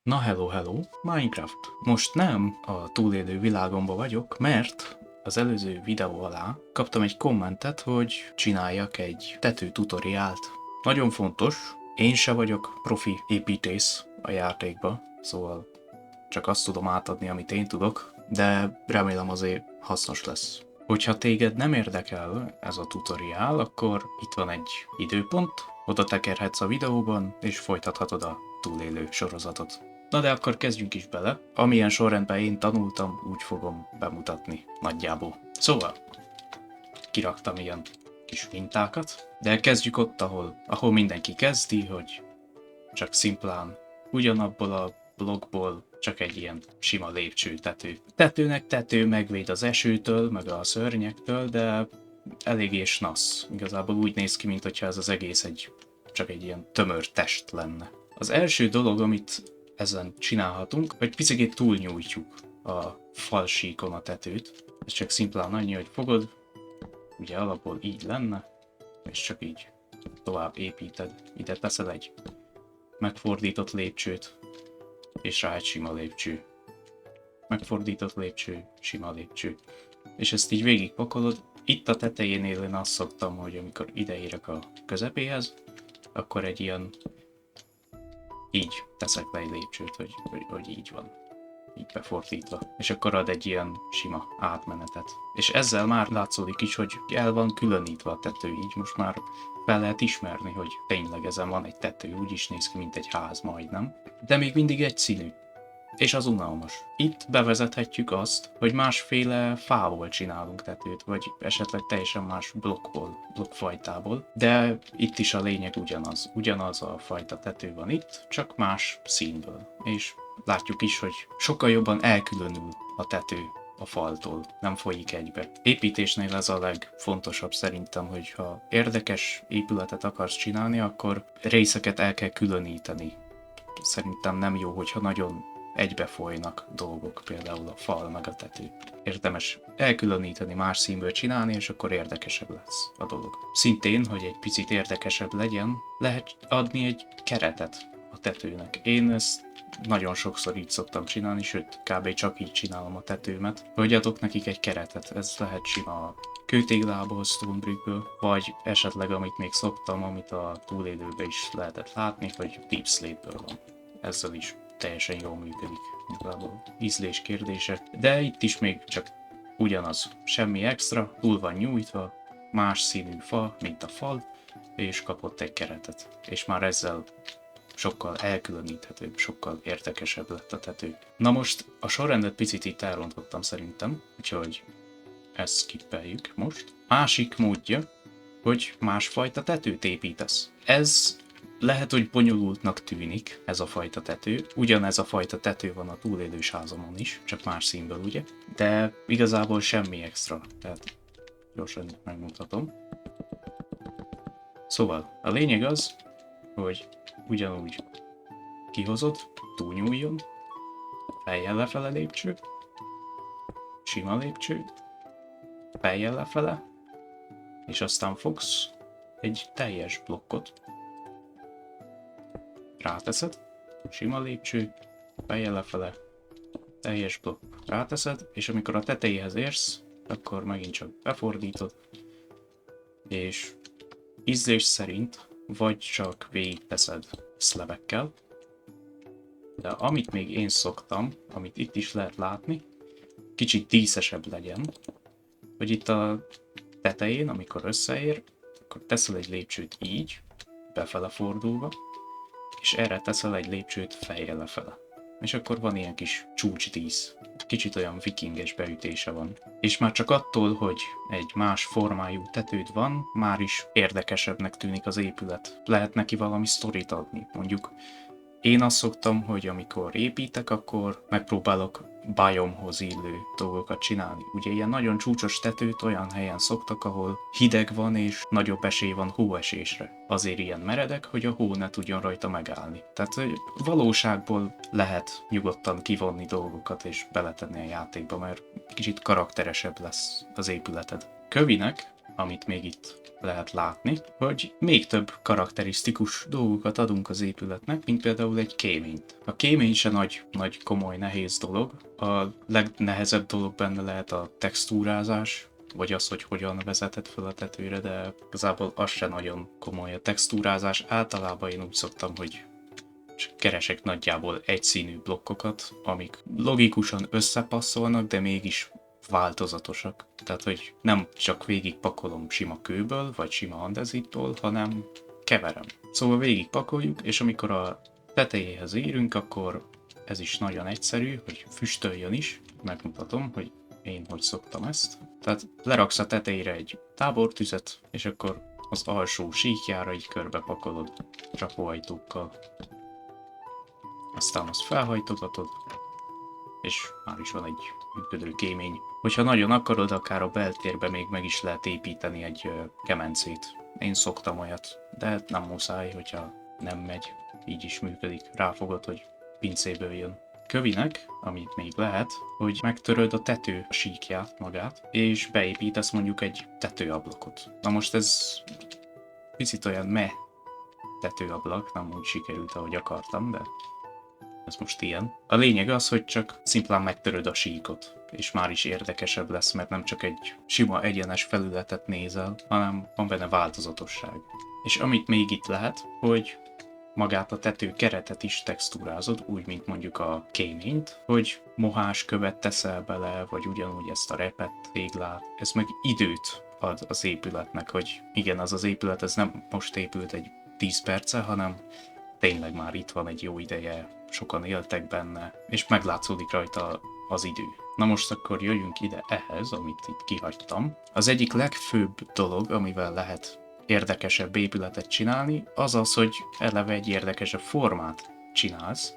Na hello hello, Minecraft. Most nem a túlélő világomba vagyok, mert az előző videó alá kaptam egy kommentet, hogy csináljak egy tető tutoriált. Nagyon fontos, én se vagyok profi építész a játékba, szóval csak azt tudom átadni, amit én tudok, de remélem azért hasznos lesz. Hogyha téged nem érdekel ez a tutoriál, akkor itt van egy időpont, oda tekerhetsz a videóban, és folytathatod a túlélő sorozatot. Na de akkor kezdjünk is bele. Amilyen sorrendben én tanultam, úgy fogom bemutatni nagyjából. Szóval, kiraktam ilyen kis mintákat, de kezdjük ott, ahol mindenki kezdi, hogy csak szimplán ugyanabból a blokkból csak egy ilyen sima lépcsőtető. Tetőnek tető megvéd az esőtől, meg a szörnyektől, de eléggé snasz. Igazából úgy néz ki, mintha ez az egész csak egy ilyen tömör test lenne. Az első dolog, amit ezen csinálhatunk, hogy picit túlnyújtjuk a falsíkon a tetőt. Ez csak szimplán annyi, hogy fogod, ugye alapból így lenne, és csak így tovább építed. Ide teszel egy megfordított lépcsőt, és rá egy sima lépcső. Megfordított lépcső, sima lépcső. És ezt így végigpakolod. Itt a tetejénél én azt szoktam, hogy amikor ideérek a közepéhez, akkor egy ilyen így teszek le egy lépcsőt, hogy így van. Így befordítva. És akkor ad egy ilyen sima átmenetet. És ezzel már látszódik is, hogy el van különítve a tető, így most már fel lehet ismerni, hogy tényleg ezen van egy tető, úgy is néz ki, mint egy ház majdnem. De még mindig egy színű. És az unalmas. Itt bevezethetjük azt, hogy másféle fából csinálunk tetőt, vagy esetleg teljesen más blokkfajtából, de itt is a lényeg ugyanaz. Ugyanaz a fajta tető van itt, csak más színből. És látjuk is, hogy sokkal jobban elkülönül a tető a faltól, nem folyik egybe. Építésnél ez a legfontosabb szerintem, hogy ha érdekes épületet akarsz csinálni, akkor részeket el kell különíteni. Szerintem nem jó, hogyha nagyon egybefolynak dolgok, például a fal meg a tető. Érdemes elkülöníteni, más színből csinálni, és akkor érdekesebb lesz a dolog. Szintén, hogy egy picit érdekesebb legyen, lehet adni egy keretet a tetőnek. Én ezt nagyon sokszor így szoktam csinálni, sőt, kb. Csak így csinálom a tetőmet, hogy adok nekik egy keretet. Ez lehet sima kőtéglából, Stonebrickből, vagy esetleg amit még szoktam, amit a túlélőben is lehetett látni, hogy Deep Slate-ből van. Ezzel is teljesen jól működik, igazából ízlés kérdése, de itt is még csak ugyanaz, semmi extra, túl van nyújtva, más színű fa, mint a fal, és kapott egy keretet, és már ezzel sokkal elkülöníthetőbb, sokkal érdekesebb lett a tető. Na most a sorrendet picit itt elrontottam szerintem, úgyhogy ezt skippeljük most. Másik módja, hogy másfajta tetőt építesz. Ez lehet, hogy bonyolultnak tűnik ez a fajta tető. Ugyanez a fajta tető van a túlélős házamon is, csak más színből, ugye? De igazából semmi extra, tehát gyorsan megmutatom. Szóval a lényeg az, hogy ugyanúgy kihozod, túlnyúljon, fejjel lefele lépcső, sima lépcső, fejjel lefele, és aztán fogsz egy teljes blokkot, ráteszed, sima lépcső, fejjel lefele, teljes blokk, ráteszed, és amikor a tetejéhez érsz, akkor megint csak befordítod, és ízlés szerint vagy csak végig teszed szlebekkel, de amit még én szoktam, amit itt is lehet látni, kicsit díszesebb legyen, hogy itt a tetején, amikor összeér, akkor teszel egy lépcsőt így, befele fordulva, és erre teszel egy lépcsőt fejjel lefele. És akkor van ilyen kis csúcsdísz. Kicsit olyan vikinges beütése van. És már csak attól, hogy egy más formájú tetőd van, már is érdekesebbnek tűnik az épület. Lehet neki valami sztorit adni. Mondjuk én azt szoktam, hogy amikor építek, akkor megpróbálok biomhoz illő dolgokat csinálni. Ugye ilyen nagyon csúcsos tetőt olyan helyen szoktak, ahol hideg van és nagyobb esély van hóesésre. Azért ilyen meredek, hogy a hó ne tudjon rajta megállni. Tehát valóságból lehet nyugodtan kivonni dolgokat és beletenni a játékba, mert kicsit karakteresebb lesz az épületed. Kövinek amit még itt lehet látni, hogy még több karakterisztikus dolgokat adunk az épületnek, mint például egy kéményt. A kémény se nagy komoly, nehéz dolog. A legnehezebb dolog benne lehet a textúrázás, vagy az, hogy hogyan vezeted fel a tetőre, de igazából az se nagyon komoly. A textúrázás általában én úgy szoktam, hogy keresek nagyjából egyszínű blokkokat, amik logikusan összepasszolnak, de mégis változatosak. Tehát, hogy nem csak végigpakolom sima kőből, vagy sima andezitból, hanem keverem. Szóval végigpakoljuk, és amikor a tetejéhez érünk, akkor ez is nagyon egyszerű, hogy füstöljön is. Megmutatom, hogy én hogy szoktam ezt. Tehát leraksz a tetejére egy tábortüzet, és akkor az alsó síkjára így körbepakolod csapóajtókkal. Aztán azt felhajtogatod, és már is van egy működő kémény. Hogyha nagyon akarod, akár a beltérbe még meg is lehet építeni egy kemencét. Én szoktam olyat, de nem muszáj, hogyha nem megy. Így is működik. Ráfogod, hogy pincéből jön. Kövinek, amit még lehet, hogy megtöröd a tető síkját magát, és beépítesz mondjuk egy tetőablakot. Na most ez picit olyan tetőablak, nem úgy sikerült, ahogy akartam, de ez most ilyen. A lényeg az, hogy csak szimplán megtöröd a síkot, és már is érdekesebb lesz, mert nem csak egy sima egyenes felületet nézel, hanem van benne változatosság. És amit még itt lehet, hogy magát a tető keretet is textúrázod, úgy, mint mondjuk a kéményt, hogy mohás követ teszel bele, vagy ugyanúgy ezt a repett téglát. Ez meg időt ad az épületnek, hogy igen, az épület, ez nem most épült egy 10 perce, hanem tényleg már itt van egy jó ideje, sokan éltek benne, és meglátszódik rajta az idő. Na most akkor jöjjünk ide ehhez, amit itt kihagytam. Az egyik legfőbb dolog, amivel lehet érdekesebb épületet csinálni, az az, hogy eleve egy érdekesebb formát csinálsz.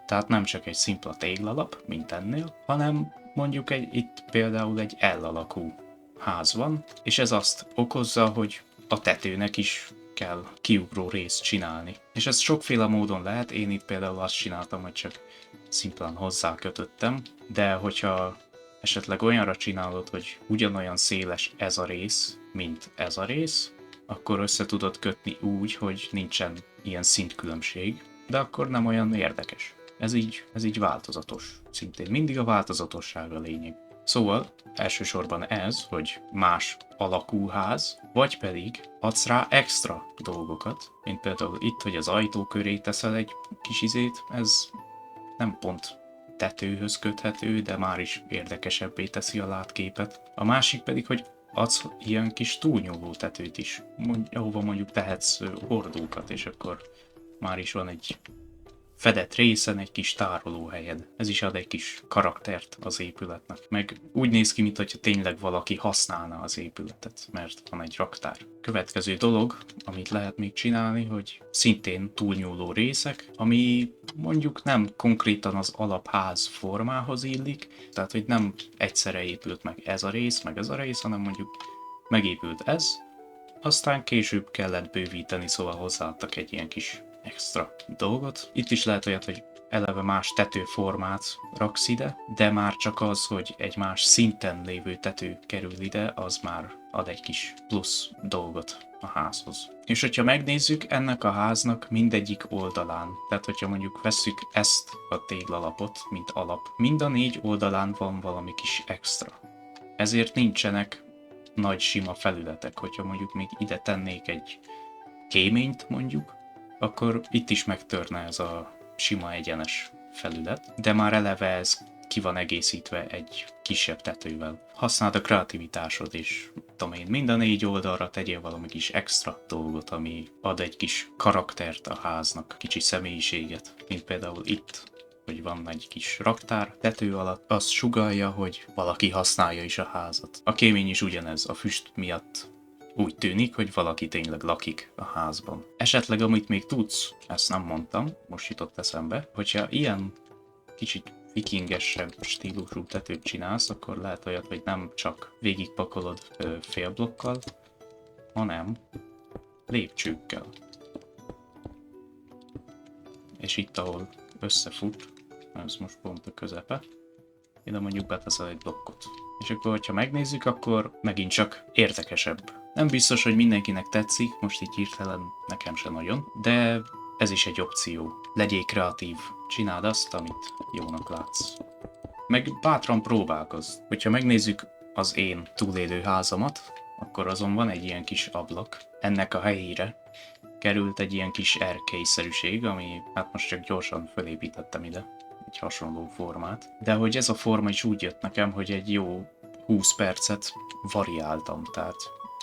Tehát nem csak egy szimpla téglalap, mint ennél, hanem mondjuk itt például egy L alakú ház van, és ez azt okozza, hogy a tetőnek is kell kiugró részt csinálni. És ez sokféle módon lehet, én itt például azt csináltam, hogy csak szimplán hozzákötöttem, de hogyha esetleg olyanra csinálod, hogy ugyanolyan széles ez a rész, mint ez a rész, akkor össze tudod kötni úgy, hogy nincsen ilyen szintkülönbség, de akkor nem olyan érdekes. Ez így változatos. Szintén mindig a változatosság a lényeg. Szóval elsősorban ez, hogy más alakú ház, vagy pedig adsz rá extra dolgokat, mint például itt, hogy az ajtó köré teszel egy kis izét, ez nem pont tetőhöz köthető, de már is érdekesebbé teszi a látképet. A másik pedig, hogy adsz ilyen kis túlnyúló tetőt is, ahova mondjuk tehetsz hordókat, és akkor már is van egy fedett részen egy kis tárolóhelyed. Ez is ad egy kis karaktert az épületnek. Meg úgy néz ki, mintha tényleg valaki használna az épületet, mert van egy raktár. Következő dolog, amit lehet még csinálni, hogy szintén túlnyúló részek, ami mondjuk nem konkrétan az alapház formához illik, tehát hogy nem egyszerre épült meg ez a rész, meg ez a rész, hanem mondjuk megépült ez, aztán később kellett bővíteni, szóval hozzáadtak egy ilyen kis extra dolgot. Itt is lehet olyat, hogy eleve más tetőformát raksz ide, de már csak az, hogy egy más szinten lévő tető kerül ide, az már ad egy kis plusz dolgot a házhoz. És hogyha megnézzük, ennek a háznak mindegyik oldalán, tehát hogyha mondjuk vesszük ezt a téglalapot, mint alap, mind a 4 oldalán van valami kis extra. Ezért nincsenek nagy sima felületek, hogyha mondjuk még ide tennék egy kéményt mondjuk, akkor itt is megtörne ez a sima egyenes felület, de már eleve ez ki van egészítve egy kisebb tetővel. Használd a kreativitásod, és tudom én, mind a 4 oldalra tegyél valami kis extra dolgot, ami ad egy kis karaktert a háznak, kicsi személyiséget, mint például itt, hogy van egy kis raktár tető alatt, az sugallja, hogy valaki használja is a házat. A kémény is ugyanez, a füst miatt úgy tűnik, hogy valaki tényleg lakik a házban. Esetleg amit még tudsz, ezt nem mondtam, most jutott eszembe, hogyha ilyen kicsit vikingesebb stílusú tetőt csinálsz, akkor lehet olyat, hogy nem csak végigpakolod félblokkal, hanem lépcsőkkel. És itt, ahol összefut, ez most pont a közepe, ide mondjuk beteszel egy blokkot. És akkor, hogyha megnézzük, akkor megint csak érdekesebb Nem biztos, hogy mindenkinek tetszik, most így hirtelen nekem sem nagyon, de ez is egy opció. Legyél kreatív, csináld azt, amit jónak látsz. Meg bátran próbálkozz. Hogyha megnézzük az én túlélő házamat, akkor azon van egy ilyen kis ablak. Ennek a helyére került egy ilyen kis erkélyszerűség, ami hát most csak gyorsan felépítettem ide egy hasonló formát. De hogy ez a forma is úgy jött nekem, hogy egy jó 20 percet variáltam, tehát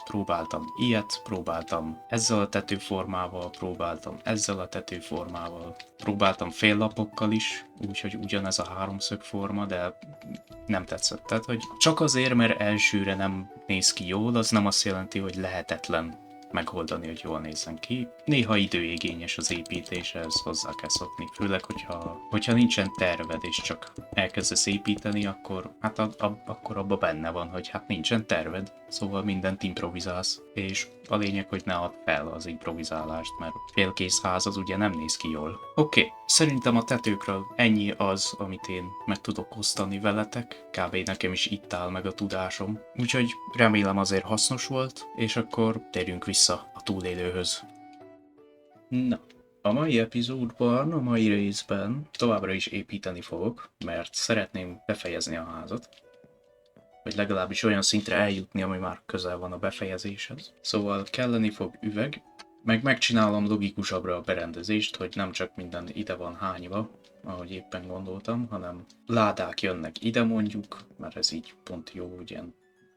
próbáltam ilyet, próbáltam ezzel a tetőformával, próbáltam ezzel a tetőformával, próbáltam féllapokkal is, úgyhogy ugyanez a háromszög forma, de nem tetszett. Tehát, hogy csak azért, mert elsőre nem néz ki jól, az nem azt jelenti, hogy lehetetlen megoldani, hogy jól nézzen ki. Néha időigényes az építése, ez hozzá kell szokni. Főleg, hogyha nincsen terved és csak elkezdesz építeni, akkor hát akkor abban benne van, hogy hát nincsen terved. Szóval mindent improvizálsz, és a lényeg, hogy ne add fel az improvizálást, mert félkész ház az ugye nem néz ki jól. Oké, szerintem a tetőkről ennyi az, amit én meg tudok osztani veletek. Kb. Nekem is itt áll meg a tudásom. Úgyhogy remélem azért hasznos volt, és akkor térjünk vissza a túlélőhöz. Na, a mai epizódban, a mai részben továbbra is építeni fogok, mert szeretném befejezni a házat. Vagy legalábbis olyan szintre eljutni, ami már közel van a befejezéshez. Szóval kelleni fog üveg, meg megcsinálom logikusabbra a berendezést, hogy nem csak minden ide van hányva, ahogy éppen gondoltam, hanem ládák jönnek ide mondjuk, mert ez így pont jó, ugye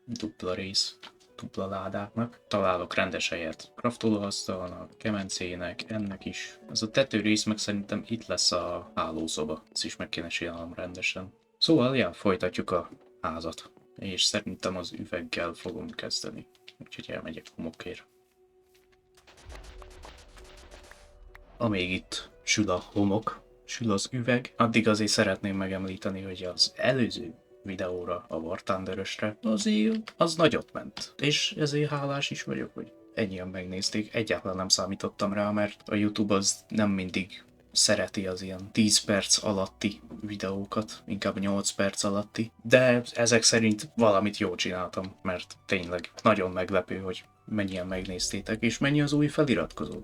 dupla rész, dupla ládáknak. Találok rendes helyet kraftolóasztalnak, kemencének, ennek is. Az a tetőrész meg szerintem itt lesz a hálószoba, ezt is meg kéne csinálnom rendesen. Szóval, ja, folytatjuk a házat. És szerintem az üveggel fogom kezdeni. Úgyhogy elmegyek homokért. Amíg itt sül a homok, sül az üveg, addig azért szeretném megemlíteni, hogy az előző videóra, a War Thunderösre, azért az nagyot ment. És ezért hálás is vagyok, hogy ennyien megnézték. Egyáltalán nem számítottam rá, mert a YouTube az nem mindig szereti az ilyen 10 perc alatti videókat, inkább 8 perc alatti, de ezek szerint valamit jól csináltam, mert tényleg nagyon meglepő, hogy mennyien megnéztétek, és mennyi az új feliratkozó.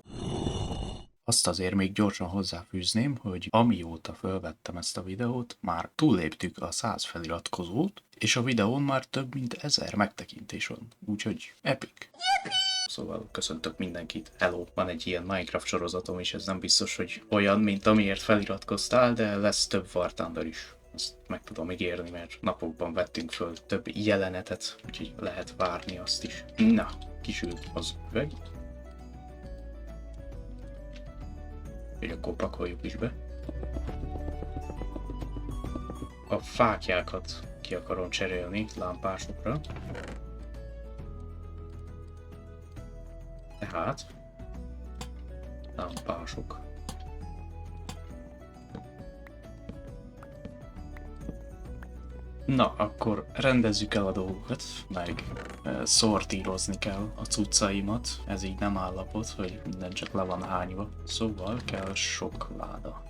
Azt azért még gyorsan hozzáfűzném, hogy amióta felvettem ezt a videót, már túlléptük a 100 feliratkozót, és a videón már több mint 1000 megtekintés van, úgyhogy epic. Szóval köszöntök mindenkit. Hello, van egy ilyen Minecraft sorozatom, és ez nem biztos, hogy olyan, mint amiért feliratkoztál, de lesz több War Thunder is. Ezt meg tudom ígérni, mert napokban vettünk föl több jelenetet, úgyhogy lehet várni azt is. Na, kisült az üveg. Úgyhogy akkor pakoljuk is be. A fáklyákat ki akarom cserélni lámpásokra. Tehát lámpások. Na, akkor rendezzük el a dolgokat, meg szortírozni kell a cuccaimat. Ez így nem állapot, hogy minden csak le van hányva. Szóval kell sok láda.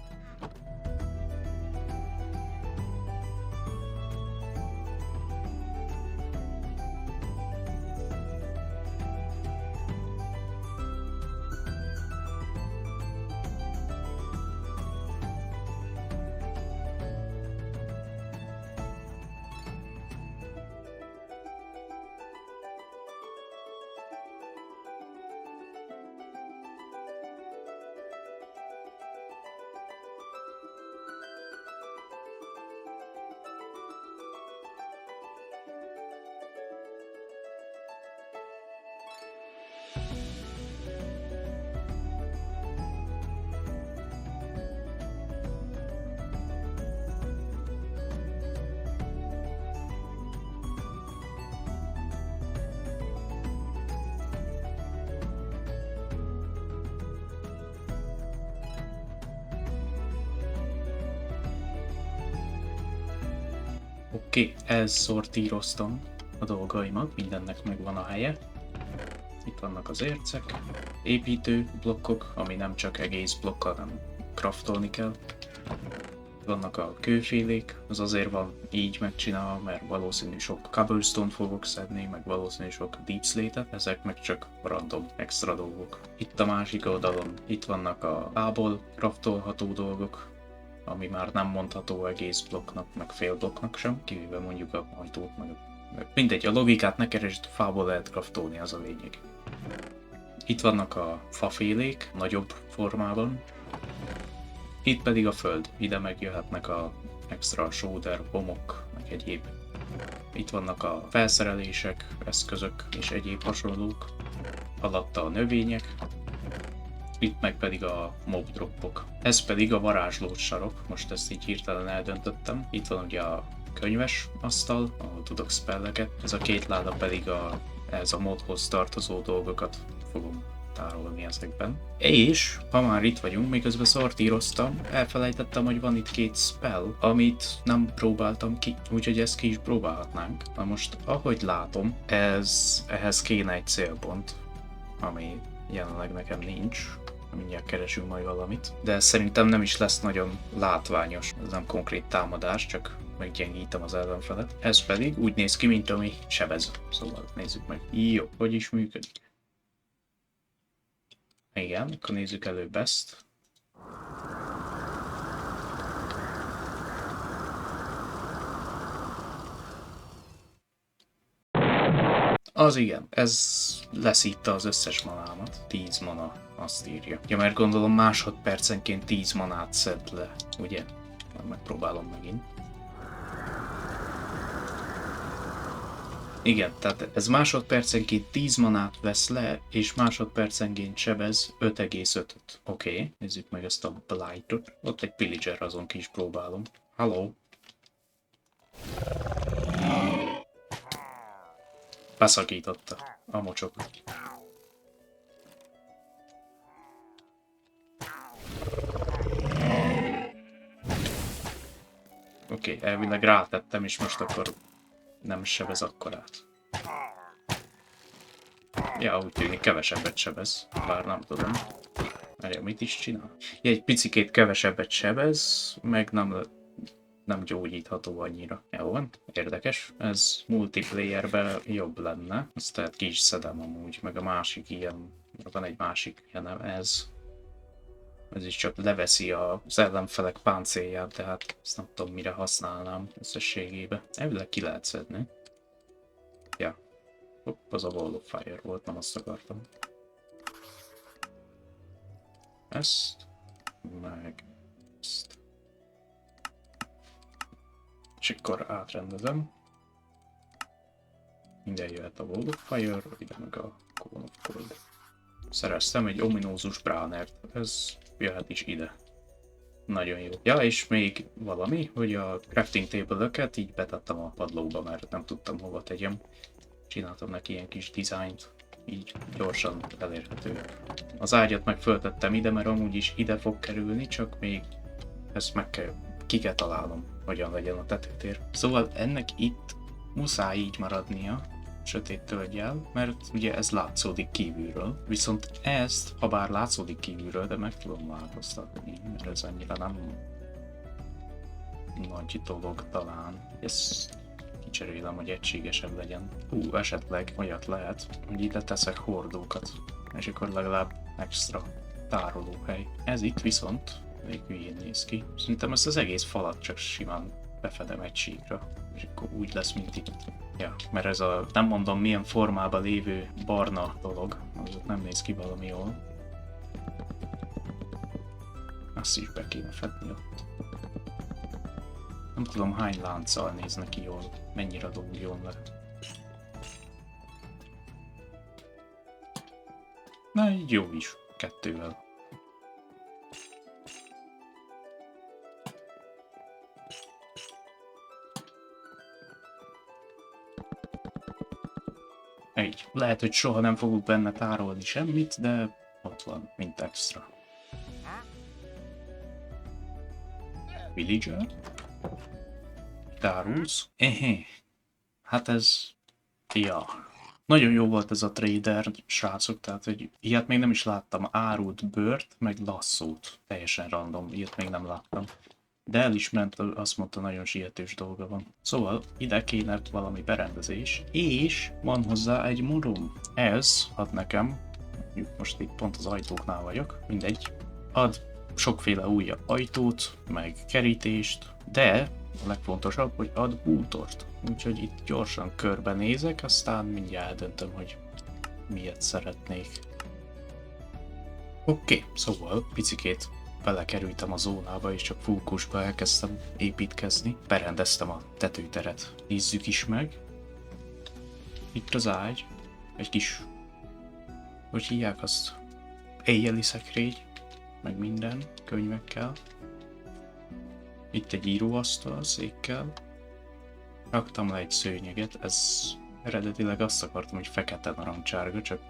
Oké, elszortíroztam a dolgaimat, mindennek megvan a helye. Itt vannak az ércek, építő blokkok, ami nem csak egész blokk, hanem craftolni kell. vannak a kőfélék, az azért van így megcsinálva, mert valószínű sok cobblestone fogok szedni, meg valószínű sok deep slate-et, ezek meg csak random extra dolgok. Itt a másik oldalon, itt vannak a fából craftolható dolgok, ami már nem mondható egész blokknak, meg fél blokknak sem, kivéve mondjuk a ajtót, meg mindegy, a logikát ne keresd, fából lehet craftolni, az a lényeg. Itt vannak a fafélék, nagyobb formában. Itt pedig a föld, ide megjöhetnek a extra shoulder, bomok, meg egyéb. Itt vannak a felszerelések, eszközök és egyéb hasonlók. Alatta a növények. Itt meg pedig a mob droppok. Ez pedig a varázslós sarok, most ezt így hirtelen eldöntöttem. Itt van ugye a könyves asztal, ahol tudok spelleket. Ez a két láda pedig ez a modhoz tartozó dolgokat fogom tárolni ezekben. És, ha már itt vagyunk, miközben szortíroztam, elfelejtettem, hogy van itt két spell, amit nem próbáltam ki, úgyhogy ezt ki is próbálhatnánk. Na most, ahogy látom, ehhez kéne egy célpont, ami jelenleg nekem nincs. Mindjárt keresünk majd valamit. De szerintem nem is lesz nagyon látványos. Ez nem konkrét támadás, csak meggyengítem az ellenfelet. Ez pedig úgy néz ki, mint ami sebez. Szóval nézzük meg. Jó, hogy is működik. Igen, akkor nézzük előbb ezt. Az igen, ez leszítta az összes manámat. 10 mana, azt írja. Ja, mert gondolom másodpercenként 10 manát szed le, ugye? Megpróbálom megint. Igen, tehát ez másodpercenként 10 manát vesz le, és másodpercenként sebez 5,5-öt. Oké, nézzük meg ezt a Blightot. Ott egy Pillager, azon ki is próbálom. Hello! Beszakította a mocsok. Oké, elvileg rátettem, és most akkor nem sebez akkorát. Ja, úgy tűnik kevesebbet sebez, bár nem tudom. Erre mit is csinál? Ja, egy picikét kevesebbet sebez, meg nem gyógyítható annyira. Jó van, érdekes. Ez multiplayerben jobb lenne. Azt tehát ki is szedem amúgy, meg a másik ilyen, van egy másik ilyen, ez is csak leveszi az ellenfelek páncélját, tehát ezt nem tudom mire használnám összességébe. Elvileg ki lehet szedni. Ja. Hopp, az a Wall of Fire volt, nem azt akartam. Ezt, meg ezt. És akkor átrendezem. Minden jöhet a Wall of Fire, ide meg a Cone of Cold. Szereztem egy ominózus Bránert, ez jöhet is ide. Nagyon jó. Ja, és még valami, hogy a crafting table-öket így betettem a padlóba, mert nem tudtam hova tegyem. Csináltam neki ilyen kis dizájnt, így gyorsan elérhető. Az ágyat meg föltettem ide, mert amúgy is ide fog kerülni, csak még ezt ki kell találnom, hogyan legyen a tetőtér. Szóval ennek itt muszáj így maradnia, sötét tölgyel, mert ugye ez látszódik kívülről. Viszont ezt, ha bár látszódik kívülről, de meg tudom változtatni, mert ez annyira nem nagy dolog talán. Ezt kicserélem, hogy egységesebb legyen. Esetleg olyat lehet, hogy ide teszek hordókat, és akkor legalább extra tárolóhely. Ez itt viszont elég hülyén néz ki. Szerintem ezt az egész falat csak simán befedem egy síkra, és akkor úgy lesz, mint itt. Ja, mert ez a nem mondom milyen formában lévő barna dolog, az ott nem néz ki valami jól. Azt is be kéne fedni ott. Nem tudom hány lánccal néz neki jól, mennyire dolgjon le. Na így jó is, 2-vel. Így. Lehet, hogy soha nem fogok benne tárolni semmit, de ott van, mint extra. Villager? Tárulsz? Hát ez... Ja. Nagyon jó volt ez a trader, srácok, tehát hogy ilyet még nem is láttam. Árult bőrt, meg lasszót. Teljesen random, ilyet még nem láttam. De el is ment, azt mondta, nagyon sietős dolga van. Szóval ide kéne valami berendezés, és van hozzá egy modum. Ez ad nekem, most itt pont az ajtóknál vagyok, mindegy, ad sokféle újabb ajtót, meg kerítést, de a legfontosabb, hogy ad bútort. Úgyhogy itt gyorsan körbenézek, aztán mindjárt eldöntöm, hogy miért szeretnék. Oké, szóval picikét belekerültem a zónába, és csak fókuszba elkezdtem építkezni. Berendeztem a tetőteret. Nézzük is meg. Itt az ágy. Egy kis... hogy hívják azt? Éjjeli szekrény. Meg minden. Könyvekkel. Itt egy íróasztal székkel. Raktam le egy szőnyeget. Ez eredetileg azt akartam, hogy fekete narancsárga, csak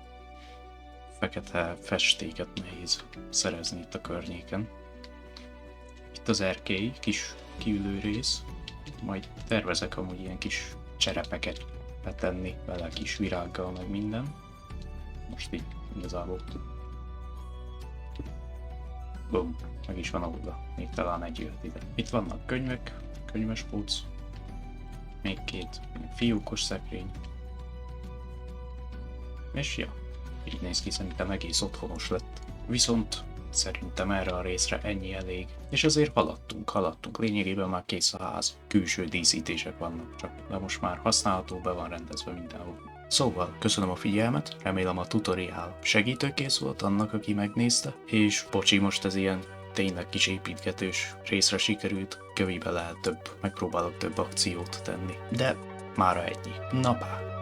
fekete festéket nehéz szerezni itt a környéken. Itt az erkély, kis kiülő rész, majd tervezek amúgy ilyen kis cserepeket betenni vele, kis virággal, meg minden. Most így igazából. Boom, meg is van oda, még talán egy jöhet ide. Itt vannak könyvek, könyvespóc, még két fiókos szekrény. És ja, így néz ki, szerintem egész otthonos lett. Viszont szerintem erre a részre ennyi elég. És azért haladtunk. Lényegében már kész a ház. Külső díszítések vannak csak, de most már használható, be van rendezve mindenhol. Szóval köszönöm a figyelmet, remélem a tutoriál segítőkész volt annak, aki megnézte, és bocsi, most ez ilyen tényleg kis építgetős részre sikerült, kövibe lehet megpróbálok több akciót tenni. De mára ennyi. Na pá!